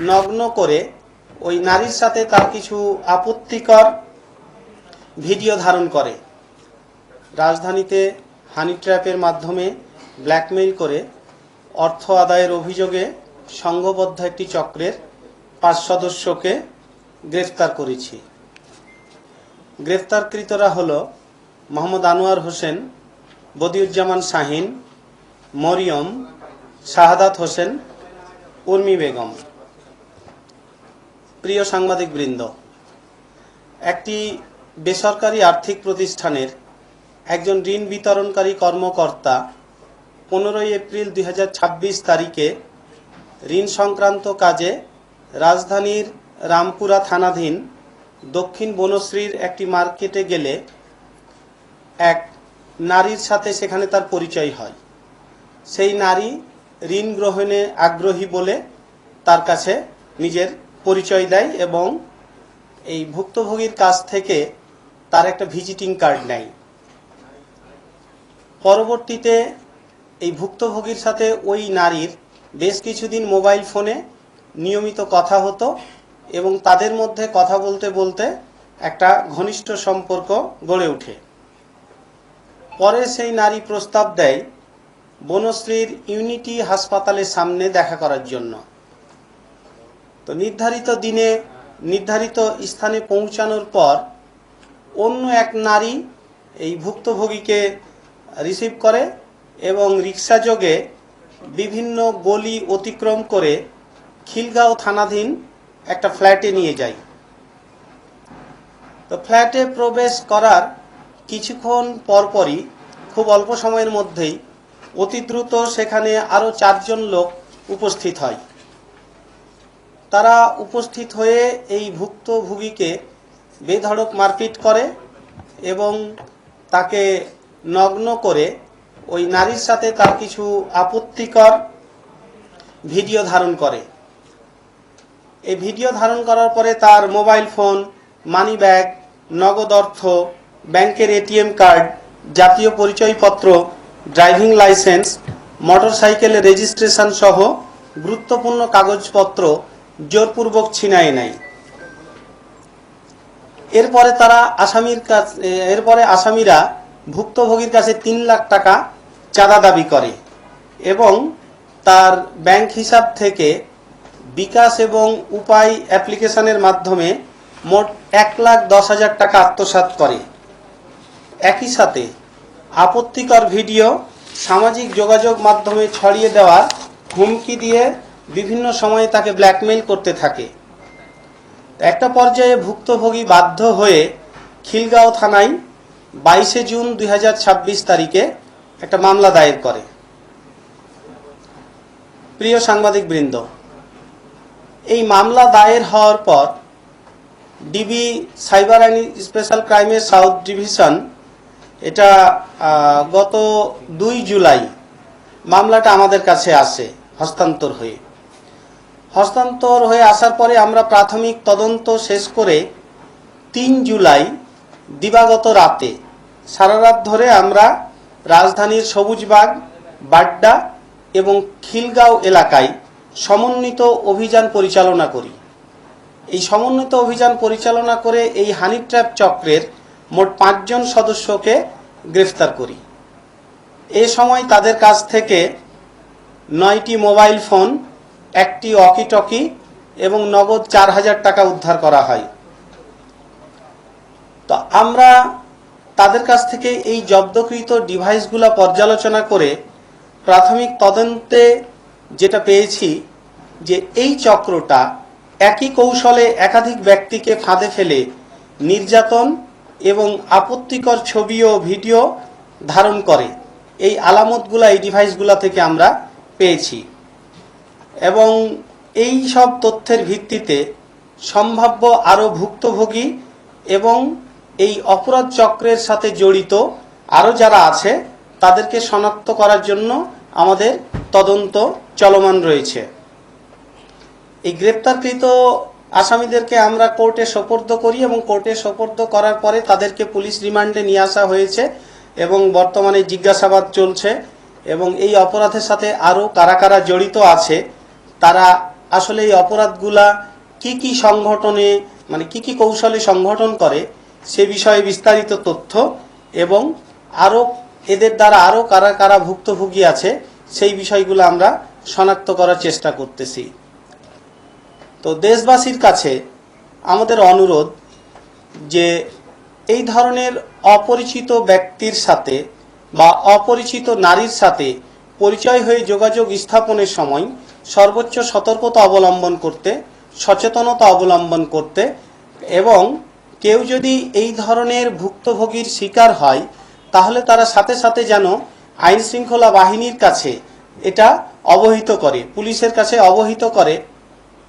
নগ্ন করে ওই নারীর সাথে তার কিছু আপত্তিকর ভিডিও ধারণ করে। রাজধানীতে হানি ট্র্যাপের মাধ্যমে ব্ল্যাকমেইল করে অর্থ আদায়ের অভিযোগে সংঘবদ্ধ একটি চক্রের 5 সদস্যকে গ্রেফতার করেছি। গ্রেফতারকৃতরা হল মোহাম্মদ আনোয়ার হোসেন, বদিউজ্জামান শাহিন, মরিয়ম, শাহাদাত হোসেন, উর্মি বেগম। প্রিয় সাংবাদিকবৃন্দ, একটি বেসরকারি আর্থিক প্রতিষ্ঠানের একজন ঋণ বিতরণকারী কর্মকর্তা 15 এপ্রিল 2026 তারিখে ঋণ সংক্রান্ত কাজে রাজধানীর রামপুরা থানাধীন দক্ষিণ বনশ্রীর একটি মার্কেটে গেলে এক নারীর সাথে সেখানে তার পরিচয় হয়। সেই নারী ঋণ গ্রহণে আগ্রহী বলে তার কাছে নিজের পরিচয় দেয় এবং এই ভুক্তভোগীর কাছ থেকে তার একটা ভিজিটিং কার্ড নেয়। পরবর্তীতে এই ভুক্তভোগীর সাথে ওই নারীর বেশ কিছুদিন মোবাইল ফোনে নিয়মিত কথা হতো এবং তাদের মধ্যে কথা বলতে বলতে একটা ঘনিষ্ঠ সম্পর্ক গড়ে ওঠে। পরে সেই নারী প্রস্তাব দেয় বনশ্রীর ইউনিটি হাসপাতালের সামনে দেখা করার জন্য। তো নির্ধারিত দিনে নির্ধারিত স্থানে পৌঁছানোর পর অন্য এক নারী এই ভুক্তভোগীকে রিসিভ করে এবং রিক্সাযোগে বিভিন্ন গলি অতিক্রম করে খিলগাঁও থানাধীন একটা ফ্ল্যাটে নিয়ে যায়। তো ফ্ল্যাটে প্রবেশ করার কিছুক্ষণ পরপরই খুব অল্প সময়ের মধ্যেই অতি দ্রুত সেখানে আরও 4 জন লোক উপস্থিত হয়। তারা উপস্থিত হয়ে এই ভুক্তভোগীকে বেধড়ক মারপিট করে এবং তাকে নগ্ন করে ওই নারীর সাথে তার কিছু আপত্তিকর ভিডিও ধারণ করে। এই ভিডিও ধারণ করার পরে তার মোবাইল ফোন, মানি ব্যাগ, নগদ অর্থ, ব্যাংকের এটিএম কার্ড, জাতীয় পরিচয়পত্র, ড্রাইভিং লাইসেন্স, মোটরসাইকেলের রেজিস্ট্রেশন সহ গুরুত্বপূর্ণ কাগজপত্র জোরপূর্বক ছিনিয়ে নেয়। এরপরে আসামিরা ভুক্তভোগীর কাছে 3 লাখ টাকা চাঁদা দাবি করে এবং তার ব্যাংক হিসাব থেকে বিকাশ এবং উপায় অ্যাপ্লিকেশনের মাধ্যমে মোট 1,10,000 টাকা আত্মসাৎ করে। একই সাথে আপত্তিকর ভিডিও সামাজিক যোগাযোগ মাধ্যমে ছড়িয়ে দেওয়ার হুমকি দিয়ে বিভিন্ন সময়ে তাকে ব্ল্যাকমেইল করতে থাকে। একটা পর্যায়ে ভুক্তভোগী বাধ্য হয়ে খিলগাঁও থানায় 22 জুন 2026 তারিখে একটা মামলা দায়ের করে। প্রিয় সাংবাদিকবৃন্দ, এই মামলা দায়ের হওয়ার পর ডিবি সাইবার অ্যান্ড স্পেশাল ক্রাইমের সাউথ ডিভিশন এটা গত 2 জুলাই মামলাটা আমাদের কাছে আসে হস্তান্তর হয়ে আসার পরে আমরা প্রাথমিক তদন্ত শেষ করে 3 জুলাই দিবাগত রাতে সারা রাত ধরে আমরা রাজধানীর সবুজবাগ, বাড্ডা এবং খিলগাঁও এলাকায় সমন্বিত অভিযান পরিচালনা করি। এই সমন্বিত অভিযান পরিচালনা করে এই হানি ট্র্যাপ চক্রের মোট 5 জন সদস্যকে গ্রেফতার করি। এই সময় তাদের কাছ থেকে 9টি মোবাইল ফোন, 1টি ওয়াকিটকি এবং নগদ 4,000 টাকা উদ্ধার করা হয়। তো আমরা তাদের কাছ থেকে এই জব্দকৃত ডিভাইসগুলো পর্যালোচনা করে প্রাথমিক তদন্তে যেটা পেয়েছি যে এই চক্রটা একই কৌশলে একাধিক ব্যক্তিকে ফাঁদে ফেলে নির্যাতন এবং আপত্তিকর ছবি ও ভিডিও ধারণ করে। এই আলামতগুলো এই ডিভাইসগুলো থেকে আমরা পেয়েছি এবং এই সব তথ্যের ভিত্তিতে সম্ভাব্য আরও ভুক্তভোগী এবং এই অপরাধ চক্রের সাথে জড়িত আরও যারা আছে তাদেরকে শনাক্ত করার জন্য আমাদের তদন্ত চলমান রয়েছে। এই গ্রেপ্তারকৃত আসামিদেরকে আমরা কোর্টে সোপর্দ করি এবং কোর্টে সোপর্দ করার পরে তাদেরকে পুলিশ রিমান্ডে নিয়ে আসা হয়েছে এবং বর্তমানে জিজ্ঞাসাবাদ চলছে এবং এই অপরাধের সাথে আরও কারা কারা জড়িত আছে তারা আসলে এই অপরাধগুলা কি কি সংগঠনে মানে কি কি কৌশলে সংগঠন করে সে বিষয়ে বিস্তারিত তথ্য এবং আরও এদের দ্বারা আরও কারা কারা ভুক্তভোগী আছে সেই বিষয়গুলো আমরা শনাক্ত করার চেষ্টা করতেছি। তো দেশবাসীর কাছে আমাদের অনুরোধ যে এই ধরনের অপরিচিত ব্যক্তির সাথে বা অপরিচিত নারীর সাথে পরিচয় হয়ে যোগাযোগ স্থাপনের সময় সর্বোচ্চ সতর্কতা অবলম্বন করতে, সচেতনতা অবলম্বন করতে এবং কেউ যদি এই ধরনের ভুক্তভোগীর শিকার হয় তাহলে তারা সাথে সাথে যেন আইন শৃঙ্খলা বাহিনীর কাছে এটা অবহিত করে, পুলিশের কাছে অবহিত করে